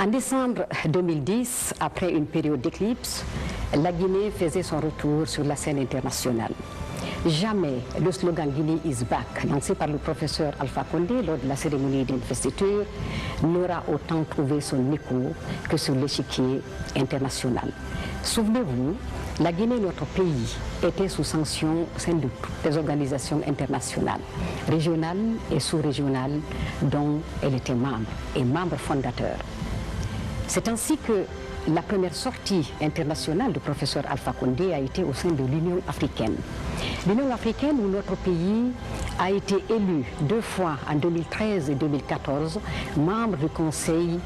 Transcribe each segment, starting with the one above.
En décembre 2010, après une période d'éclipse, la Guinée faisait son retour sur la scène internationale. Jamais le slogan Guinée is back, lancé par le professeur Alpha Condé lors de la cérémonie d'investiture, n'aura autant trouvé son écho que sur l'échiquier international. Souvenez-vous, la Guinée, notre pays, était sous sanction au sein de toutes les organisations internationales, régionales et sous-régionales, dont elle était membre et membre fondateur. C'est ainsi que la première sortie internationale du professeur Alpha Condé a été au sein de l'Union africaine. L'Union africaine où notre pays a été élu 2 fois en 2013 et 2014 membre du Conseil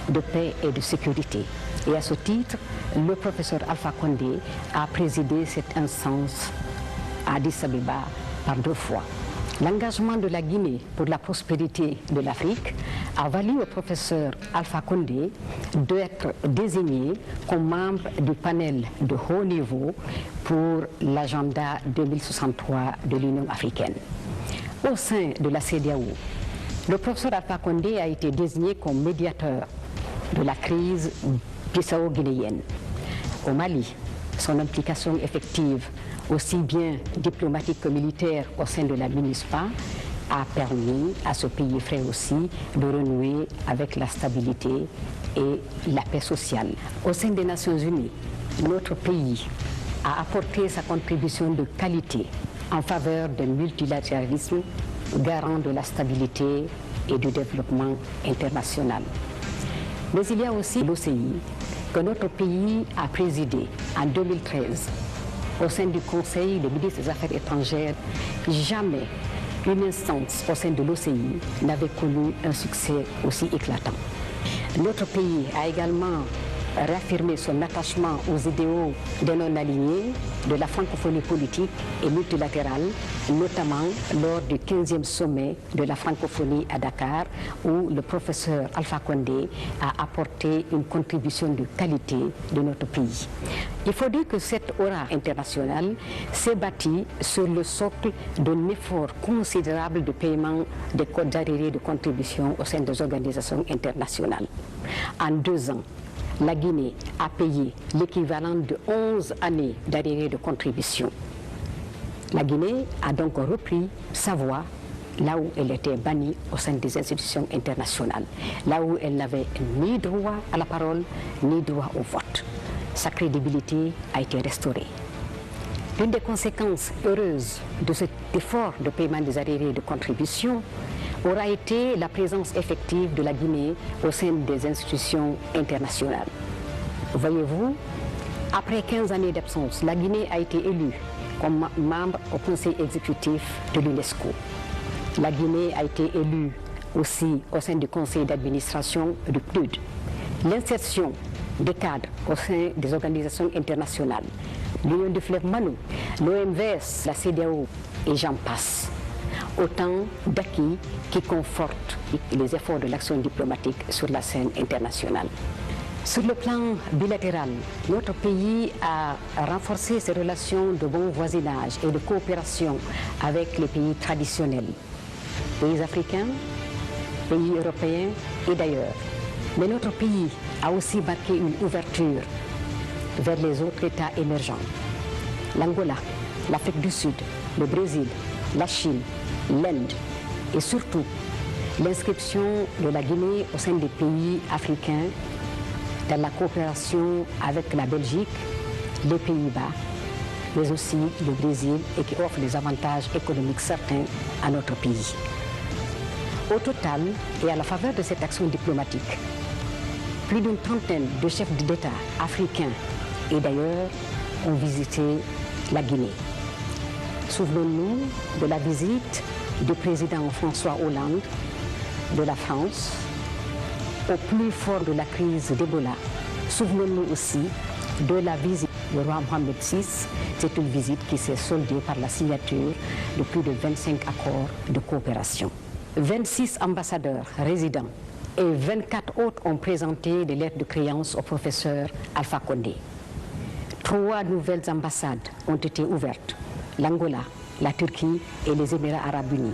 de paix et de sécurité. Et à ce titre, le professeur Alpha Condé a présidé cette instance à Addis Abeba par 2 fois. L'engagement de la Guinée pour la prospérité de l'Afrique a valu au professeur Alpha Condé d'être désigné comme membre du panel de haut niveau pour l'agenda 2063 de l'Union africaine. Au sein de la CEDEAO, le professeur Alpha Condé a été désigné comme médiateur de la crise bissau-guinéenne. Au Mali, son implication effective, aussi bien diplomatique que militaire au sein de la MINUSPA, a permis à ce pays frère aussi de renouer avec la stabilité et la paix sociale. Au sein des Nations Unies, notre pays a apporté sa contribution de qualité en faveur du multilatéralisme, garant de la stabilité et du développement international. Mais il y a aussi l'OCI que notre pays a présidé en 2013 au sein du Conseil des ministres des Affaires étrangères. Jamais une instance au sein de l'OCI n'avait connu un succès aussi éclatant. Notre pays a également réaffirmé son attachement aux idéaux des non-alignés, de la francophonie politique et multilatérale, notamment lors du 15e sommet de la francophonie à Dakar, où le professeur Alpha Condé a apporté une contribution de qualité de notre pays. Il faut dire que cette aura internationale s'est bâtie sur le socle d'un effort considérable de paiement des codes arriérés de contribution au sein des organisations internationales. En 2 ans, la Guinée a payé l'équivalent de 11 années d'arriérés de contribution. La Guinée a donc repris sa voie là où elle était bannie au sein des institutions internationales, là où elle n'avait ni droit à la parole, ni droit au vote. Sa crédibilité a été restaurée. L'une des conséquences heureuses de cet effort de paiement des arriérés de contribution aura été la présence effective de la Guinée au sein des institutions internationales. Voyez-vous, après 15 années d'absence, la Guinée a été élue comme membre au Conseil exécutif de l'UNESCO. La Guinée a été élue aussi au sein du Conseil d'administration du PNUD. L'insertion des cadres au sein des organisations internationales, l'Union du fleuve Manu, l'OMVS, la CEDEAO et j'en passe. Autant d'acquis qui confortent les efforts de l'action diplomatique sur la scène internationale. Sur le plan bilatéral, notre pays a renforcé ses relations de bon voisinage et de coopération avec les pays traditionnels, pays africains, pays européens et d'ailleurs. Mais notre pays a aussi marqué une ouverture vers les autres États émergents. L'Angola, l'Afrique du Sud, le Brésil, la Chine, l'Inde et surtout l'inscription de la Guinée au sein des pays africains dans la coopération avec la Belgique, les Pays-Bas, mais aussi le Brésil et qui offre des avantages économiques certains à notre pays. Au total, et à la faveur de cette action diplomatique, plus d'une trentaine de chefs d'État africains et d'ailleurs ont visité la Guinée. Souvenons-nous de la visite du président François Hollande de la France au plus fort de la crise d'Ebola. Souvenons-nous aussi de la visite du roi Mohamed VI. C'est une visite qui s'est soldée par la signature de plus de 25 accords de coopération. 26 ambassadeurs résidents et 24 autres ont présenté des lettres de créance au professeur Alpha Condé. 3 nouvelles ambassades ont été ouvertes, l'Angola, la Turquie et les Émirats arabes unis.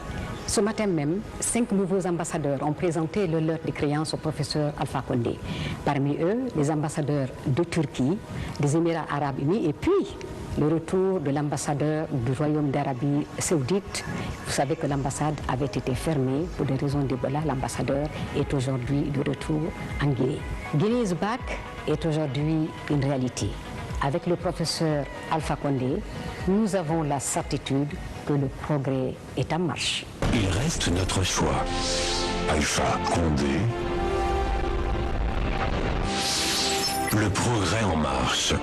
Ce matin même, 5 nouveaux ambassadeurs ont présenté leur lettre de créance au professeur Alpha Condé. Parmi eux, les ambassadeurs de Turquie, des Émirats arabes unis et puis le retour de l'ambassadeur du Royaume d'Arabie saoudite. Vous savez que l'ambassade avait été fermée pour des raisons d'Ebola. L'ambassadeur est aujourd'hui de retour en Guinée. Guinée is back est aujourd'hui une réalité. Avec le professeur Alpha Condé, nous avons la certitude que le progrès est en marche. Il reste notre choix. Alpha Condé. Le progrès en marche.